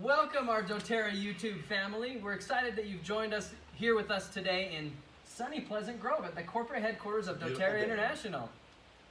Welcome our doTERRA YouTube family. We're excited that you've joined us here with us today in sunny Pleasant Grove at the corporate headquarters of doTERRA International.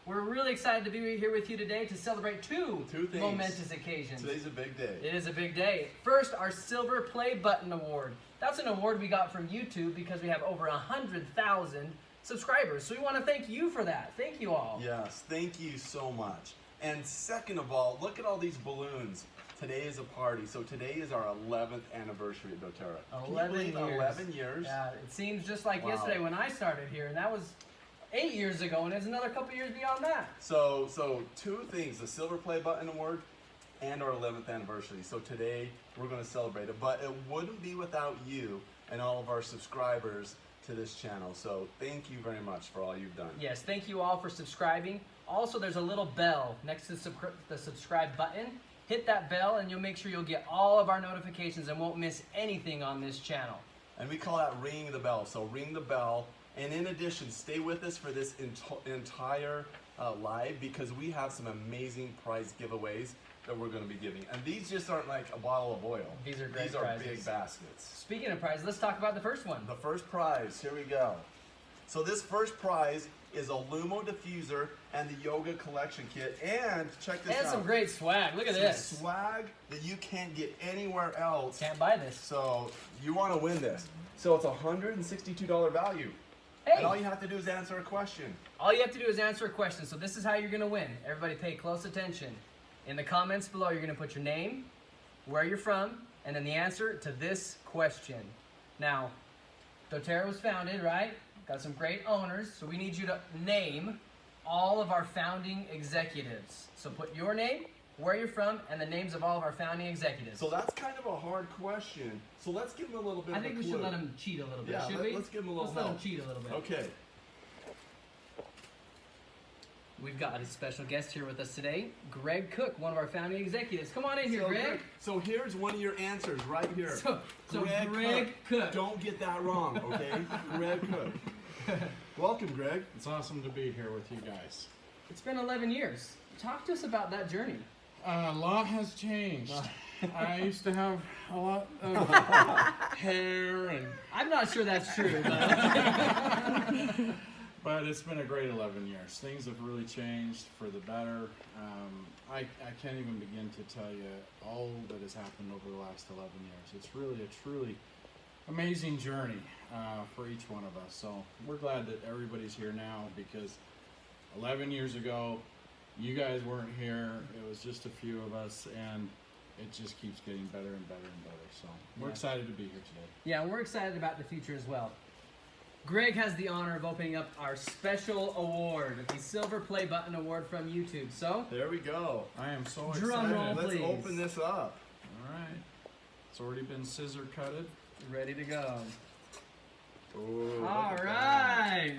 We're really excited to be here with you today to celebrate two momentous occasions. Today's a big day. It is a big day. First, our Silver Play Button Award. That's an award we got from YouTube because we have over 100,000 subscribers. So we want to thank you for that. Thank you all. Yes, thank you so much. And second of all, look at all these balloons. Today is a party. So today is our 11th anniversary at doTERRA. 11 years. 11 years. Yeah, it seems just like yesterday when I started here, and that was 8 years ago, and there's another couple years beyond that. So two things, the Silver Play Button Award and our 11th anniversary. So today we're going to celebrate it, but it wouldn't be without you and all of our subscribers to this channel. So thank you very much for all you've done. Yes, thank you all for subscribing. Also, there's a little bell next to the subscribe button. Hit that bell and you'll make sure you'll get all of our notifications and won't miss anything on this channel. And we call that ringing the bell. So ring the bell. And in addition, stay with us for this entire live because we have some amazing prize giveaways that we're going to be giving. And these just aren't like a bottle of oil. These are great These are prizes. big baskets. Speaking of prizes, let's talk about the first one. The first prize, here we go. So this first prize is a Lumo diffuser and the yoga collection kit. And check this out. And some great swag. Look at this. Some swag that you can't get anywhere else. Can't buy this. So you want to win this. So it's a $162 value. Hey. And all you have to do is answer a question. All you have to do is answer a question. So this is how you're going to win. Everybody pay close attention. In the comments below, you're going to put your name, where you're from, and then the answer to this question. Now, doTERRA was founded, right? Got some great owners, so we need you to name all of our founding executives. So put your name, where you're from, and the names of all of our founding executives. So that's kind of a hard question. So let's give them a little bit of a clue. I think we should let them cheat a little bit, should we? Let's give them a little Let's let them cheat a little bit. Okay. We've got a special guest here with us today, Greg Cook, one of our founding executives. Come on in here, Greg. So here's one of your answers right here. So Greg Cook. Don't get that wrong, okay? Greg Cook. Welcome, Greg. It's awesome to be here with you guys. It's been 11 years. Talk to us about that journey. A lot has changed. I used to have a lot of hair, and I'm not sure that's true, but it's been a great 11 years. Things have really changed for the better. I can't even begin to tell you all that has happened over the last 11 years. It's really a truly amazing journey for each one of us. So we're glad that everybody's here now because 11 years ago, you guys weren't here. It was just a few of us, and it just keeps getting better and better and better. So we're excited to be here today. Yeah, we're excited about the future as well. Greg has the honor of opening up our special award, the Silver Play Button Award from YouTube. So there we go. I am so excited. Drum roll, Let's please. open this up. All right. It's already been scissor cutted. Ready to go. Ooh, all right.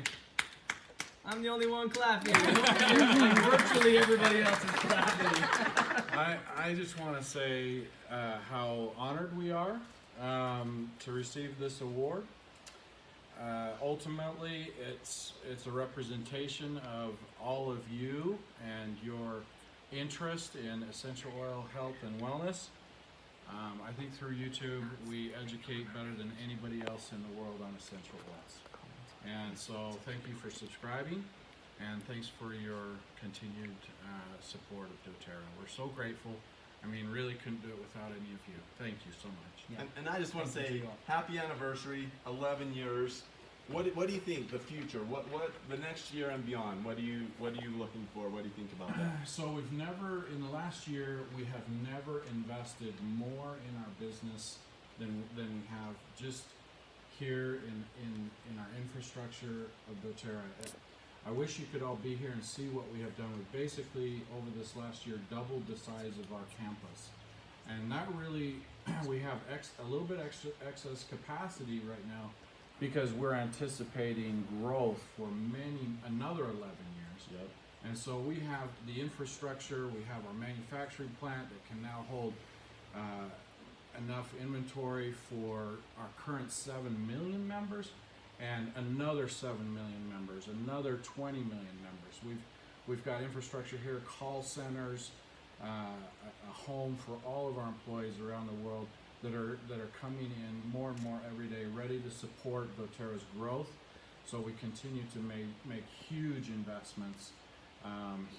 I'm the only one clapping. Virtually everybody else is clapping. I just want to say how honored we are to receive this award. Ultimately, it's a representation of all of you and your interest in essential oil health and wellness. I think through YouTube, we educate better than anybody else in the world on essential oils. And so thank you for subscribing, and thanks for your continued support of doTERRA. We're so grateful. I mean, really couldn't do it without any of you. Thank you so much. Yeah. And I just want to say, happy anniversary, 11 years. What do you think the future? What the next year and beyond? What are you looking for? What do you think about that? So we've never, in the last year, we have never invested more in our business than we have just here in our infrastructure of doTERRA. I wish you could all be here and see what we have done. We've basically, over this last year, doubled the size of our campus. And that really, we have a little bit extra excess capacity right now because we're anticipating growth for another 11 years. Yep. And so we have the infrastructure, we have our manufacturing plant that can now hold enough inventory for our current 7 million members and another 7 million members, another 20 million members. We've got infrastructure here, call centers, a home for all of our employees around the world that are coming in more and more every day, ready to support doTERRA's growth. So we continue to make huge investments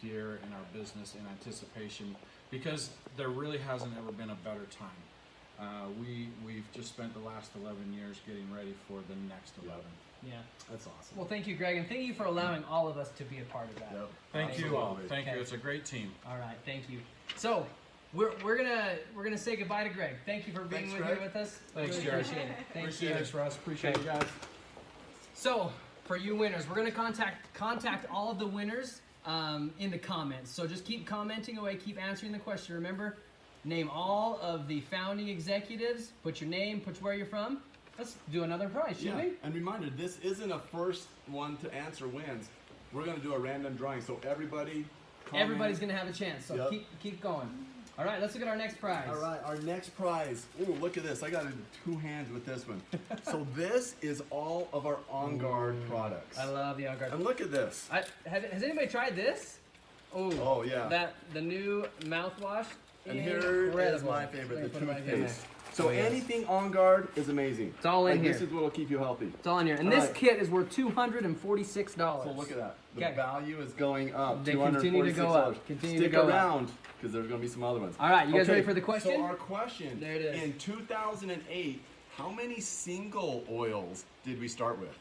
here in our business in anticipation, because there really hasn't ever been a better time. We've just spent the last 11 years getting ready for the next 11. Yeah. That's awesome. Well, thank you, Greg, and thank you for allowing all of us to be a part of that. Yep. Thank you all. Absolutely. Thank Okay. you. It's a great team. All right, thank you. So we're gonna say goodbye to Greg. Thank you for being Thanks, here Greg. with us. Thanks, Really Jared. appreciate it. Thank Appreciate you. it, Russ. Appreciate Okay. you guys. So for you winners, we're gonna contact all of the winners in the comments. So just keep commenting away, keep answering the question. Remember, name all of the founding executives. Put your name, put where you're from. Let's do another prize, shouldn't Yeah, we? and reminder, this isn't a first one to answer wins. We're gonna do a random drawing, so everybody comment. Everybody's gonna have a chance. So Yep. keep going. All right, let's look at our next prize. All right, our next prize. Ooh, look at this. I got into two hands with this one. So this is all of our On Guard products. I love the On-Guard. And look at this. Has anybody tried this? Oh, yeah. The new mouthwash. And here is Incredible. my favorite, the Let me put it back in toothpaste. there. So Oh, yes. anything On Guard is amazing. It's all in Like, here. This is what will keep you healthy. It's all in here, and All this right. kit is worth $246. So look at that. The Okay. value is going up. They continue to go $246. up. Continue Stick to go up. around, because there's going to be some other ones. All right, you guys Okay, ready for the question? So our question. There it is. In 2008, how many single oils did we start with?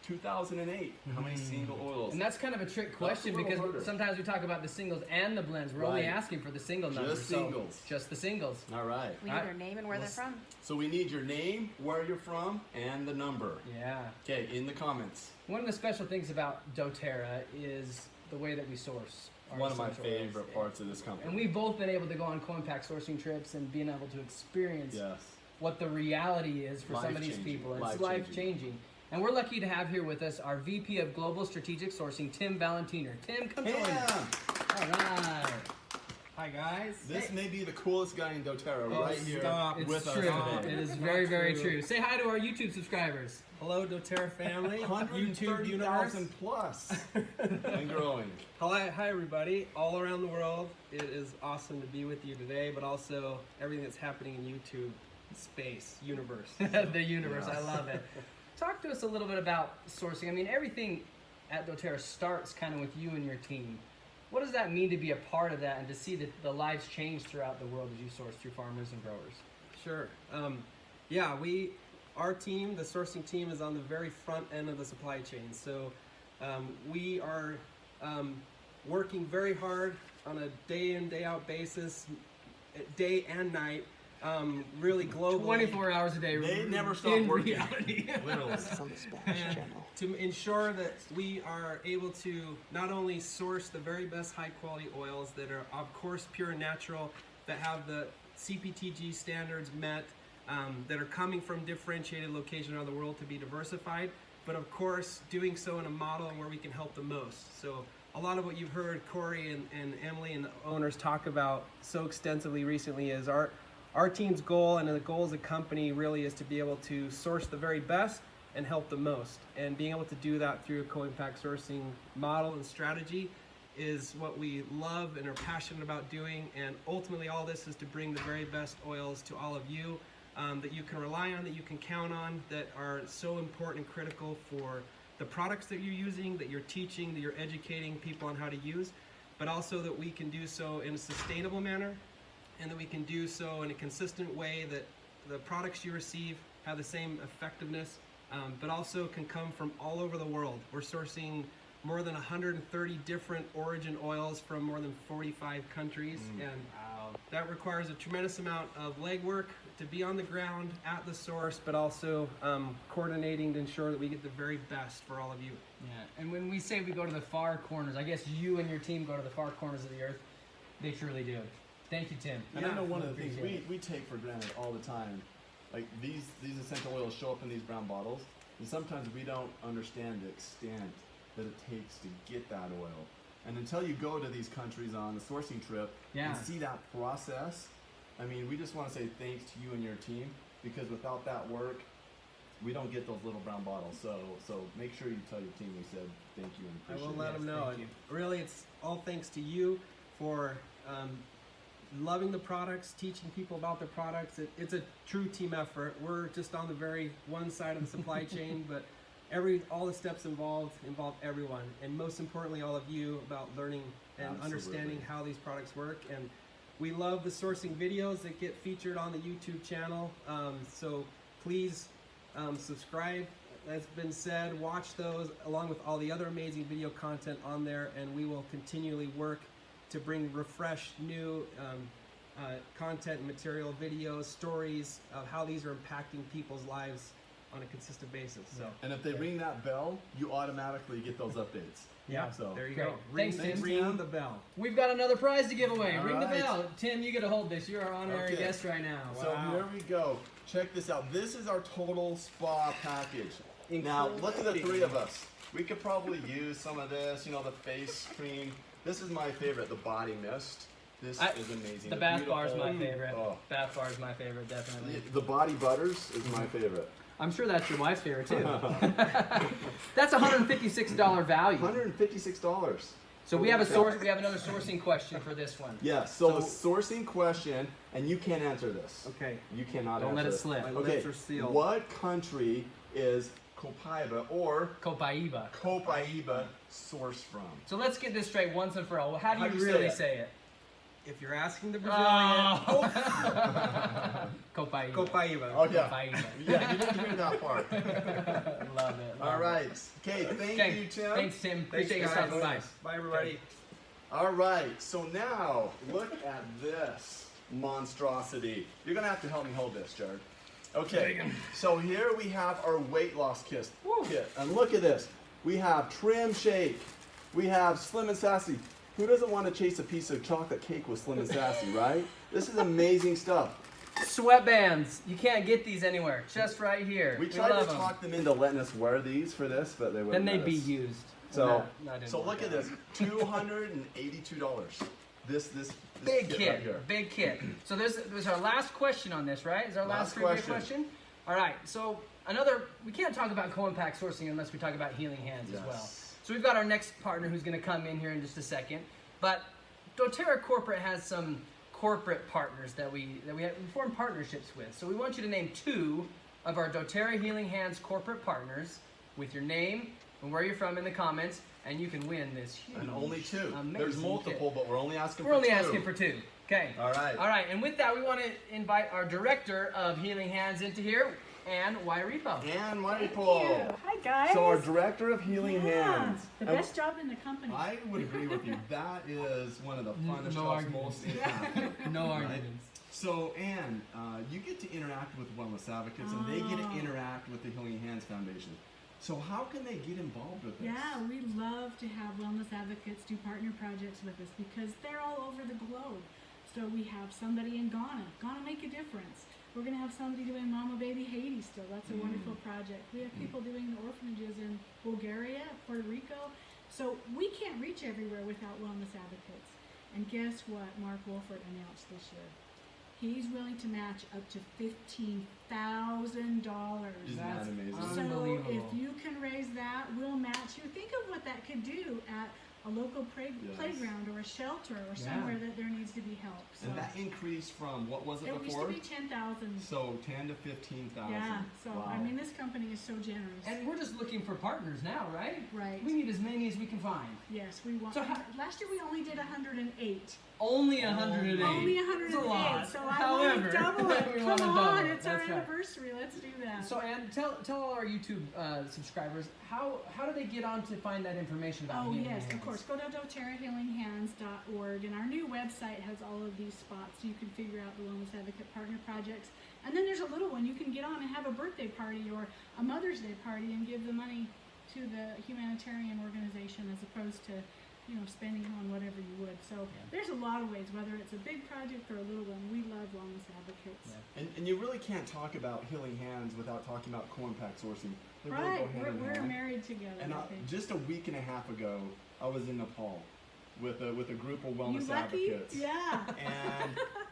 2008. How many single oils? And that's kind of a trick question a little because harder. sometimes we talk about the singles and the blends. We're only Right. asking for the single numbers. Just so singles. just the singles. All right. We need their name and where they're from. So we need your name, where you're from, and the number. Yeah. Okay, in the comments. One of the special things about doTERRA is the way that we source. Our One of my essential oils. favorite parts of this company. And we've both been able to go on CoinPack sourcing trips and being able to experience Yes. what the reality is for some of these Life-changing. people. It's Life-changing. life-changing. And we're lucky to have here with us our VP of Global Strategic Sourcing, Tim Valentiner. Tim, come join us. Yeah. All right. Hi guys. This may be the coolest guy in doTERRA right here stop. It's with us true. today. It is Not very, very true. true. Say hi to our YouTube subscribers. Hello doTERRA family, YouTube 130,000 universe. plus and growing. Hi everybody, all around the world. It is awesome to be with you today, but also everything that's happening in YouTube space, universe. The universe. Yeah. I love it. Talk to us a little bit about sourcing. I mean, everything at doTERRA starts kind of with you and your team. What does that mean to be a part of that and to see the lives change throughout the world as you source through farmers and growers? Sure. Our team, the sourcing team, is on the very front end of the supply chain. So we are working very hard on a day in, day out basis, day and night, really globally. 24 hours a day. They never stop in working. reality. Literally. And to ensure that we are able to not only source the very best high quality oils that are of course pure and natural, that have the CPTG standards met, that are coming from differentiated locations around the world to be diversified, but of course doing so in a model where we can help the most. So a lot of what you've heard Corey and Emily and the owners talk about so extensively recently is our team's goal, and the goal as a company really is to be able to source the very best and help the most. And being able to do that through a co-impact sourcing model and strategy is what we love and are passionate about doing. And ultimately all this is to bring the very best oils to all of you, that you can rely on, that you can count on, that are so important and critical for the products that you're using, that you're teaching, that you're educating people on how to use, but also that we can do so in a sustainable manner, and that we can do so in a consistent way, that the products you receive have the same effectiveness, but also can come from all over the world. We're sourcing more than 130 different origin oils from more than 45 countries, and that requires a tremendous amount of legwork to be on the ground at the source, but also coordinating to ensure that we get the very best for all of you. Yeah, and when we say we go to the far corners, I guess you and your team go to the far corners of the earth. They truly do. Thank you, Tim. And I know one of the Appreciate things it. we take for granted all the time, like these essential oils show up in these brown bottles, and sometimes we don't understand the extent that it takes to get that oil. And until you go to these countries on a sourcing trip Yeah. and see that process, I mean, we just want to say thanks to you and your team, because without that work, we don't get those little brown bottles. So make sure you tell your team we said thank you and I appreciate will it. let them know. thank And really, it's all thanks to you for loving the products, teaching people about the products. It's a true team effort. We're just on the very one side of the supply chain, but all the steps involve everyone, and most importantly, all of you, about learning and Absolutely. understanding how these products work. And we love the sourcing videos that get featured on the YouTube channel. So please subscribe. That's been said. Watch those along with all the other amazing video content on there, and we will continually work to bring refreshed, new content and material, videos, stories of how these are impacting people's lives on a consistent basis. So, And if they ring that bell, you automatically get those updates. yeah, So there you Great. go. Ring, Thanks, Tim. ring the bell. We've got another prize to give away. All Ring the right. bell. Tim, you get to hold this. You're our honorary Okay. guest right now. So Wow. here we go. Check this out. This is our total spa package. Now look at the three of us. We could probably use some of this, you know, the face cream. This is my favorite, the body mist. This is amazing. The bath bar is beautiful- my favorite. Oh. Bath bar is my favorite, definitely. The body butters is my favorite. I'm sure that's your wife's favorite too. That's $156 value. $156. So we have another sourcing question for this one. Yes, so a sourcing question, and you can't answer this. Okay. You cannot Don't answer let it this. slip. My Okay, lips are sealed. what country is Copaiba or Copaiba. Copaiba sourced from? So let's get this straight once and for all. How do How you do you say really it? say it? If you're asking the Brazilian, Copaiba. Copaiba. Oh yeah. Copaiba. Yeah, you didn't hear that part. Love it. All right. Okay, thank you, Tim. Thanks, Tim. Thanks, Appreciate your guys. stopping by. Bye, everybody. All right, so now look at this monstrosity. You're gonna have to help me hold this, Jared. Okay, so here we have our weight loss kit. And look at this. We have Trim Shake. We have Slim and Sassy. Who doesn't want to chase a piece of chocolate cake with Slim and Sassy, right? This is amazing stuff. Sweatbands. You can't get these anywhere. Just right here. We tried to love 'em. talk them into letting us wear these for this, but they wouldn't Then they'd let be us. used. So, That didn't so work look at out. this, $282. This Big right kit, here. big kit. So this was our last question on this, right? Is our last Last trivia question. question? All right. So we can't talk about co-impact sourcing unless we talk about Healing Hands as well. Yes. So we've got our next partner who's going to come in here in just a second. But doTERRA Corporate has some corporate partners that we form partnerships with. So we want you to name 2 of our doTERRA Healing Hands corporate partners with your name and where you're from in the comments, and you can win this huge, And only 2. amazing There's multiple, kit. but we're only asking We're for only 2. asking for 2. Okay. All right. All right. And with that, we want to invite our director of Healing Hands into here, Ann Wairipo. And Michael. Thank you. Hi guys. So our director of Healing Yeah, Hands. the And best job in the company. I would agree with you. That is one of the funnest No jobs arguments. most in town. No Right? arguments. So, Ann, you get to interact with Wellness Advocates, and they get to Oh. interact with the Healing Hands Foundation. So, how can they get involved with this? Yeah, we love to have wellness advocates do partner projects with us because they're all over the globe. So we have somebody in Ghana, Make a Difference. We're going to have somebody doing Mama Baby Haiti still. That's a wonderful project. We have people doing the orphanages in Bulgaria, Puerto Rico. So we can't reach everywhere without wellness advocates. And guess what Mark Wolford announced this year? He's willing to match up to $15,000. Isn't that amazing? So Unbelievable. if you can raise that, we'll match you. Think of what that could do at a local playground or a shelter or somewhere that there needs to be help. So And that increased from, what was it it used before? to be 10,000. So 10 to 15,000. Yeah. So Wow. I mean, this company is so generous. And we're just looking for partners now, right? Right. We need as many as we can find. Yes, we want. So how- last year we only did 108. Only 108. Only That's 108. a lot. So I However, want to double it. we Come wanna on, double it. it's our That's right. anniversary. Let's do that. So, Ann, tell all our YouTube subscribers how do they get on to find that information about Oh Healing yes, Hands? of course. Go to doTERRAHealingHands.org, and our new website has all of these spots so you can figure out the Wellness Advocate Partner Projects. And then there's a little one you can get on and have a birthday party or a Mother's Day party and give the money to the humanitarian organization as opposed to, spending on whatever you would. So there's a lot of ways, whether it's a big project or a little one. We love Wellness Advocates. Yeah. And you really can't talk about Healing Hands without talking about co-impact sourcing. They really Right, go hand in we're hand. married together. And I think. just a week and a half ago, I was in Nepal with a group of You wellness lucky? advocates. Yeah.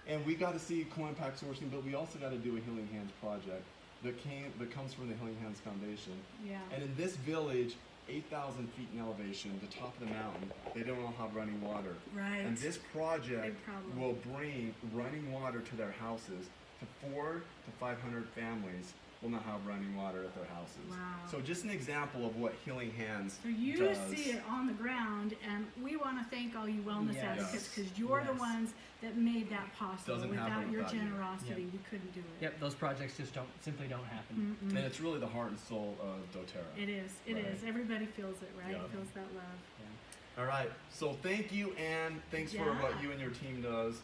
And we got to see co-impact sourcing, but we also got to do a Healing Hands project that comes from the Healing Hands Foundation. Yeah. And in this village, 8,000 feet in elevation, the top of the mountain. They don't all have running water. Right. And this project Big problem. will bring running water to their houses. To 400 to 500 families will not have running water at their houses. Wow. So just an example of what Healing Hands So you does. see it on the ground, and we want to thank all you wellness Yes. advocates because you're the Yes. ones that made that possible. Doesn't Without happen your without you. generosity, Yep. we couldn't do it. Yep, those projects just simply don't happen. Mm-mm. And it's really the heart and soul of doTERRA. It is. It Right. is. Everybody feels it, right? Yep. Feels that love. All right. So thank you, Ann. Thanks for Yeah. what you and your team does.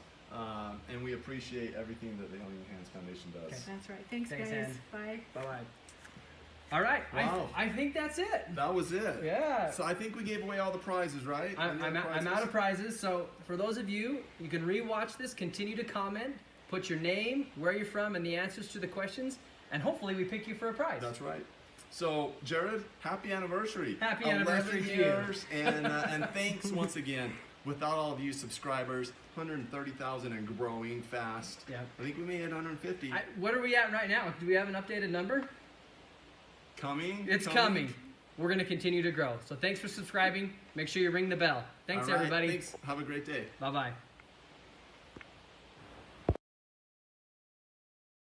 And we appreciate everything that the Healing Hands Foundation does. Okay. That's right. Thanks, Thanks, guys. Ann. Bye. Bye-bye. All right, Wow. I think that's it. That was it. Yeah. So I think we gave away all the prizes, right? I'm Any other out of prizes, so for those of you, you can rewatch this, continue to comment, put your name, where you're from, and the answers to the questions, and hopefully we pick you for a prize. That's right. So, Jared, happy anniversary. Happy anniversary 11 to you. years, and thanks once again. Without all of you subscribers, 130,000 and growing fast. Yeah. I think we may hit 150. What are we at right now? Do we have an updated number? Coming. It's coming. We're going to continue to grow. So thanks for subscribing. Make sure you ring the bell. Thanks, All right, everybody. Thanks. Have a great day. Bye-bye.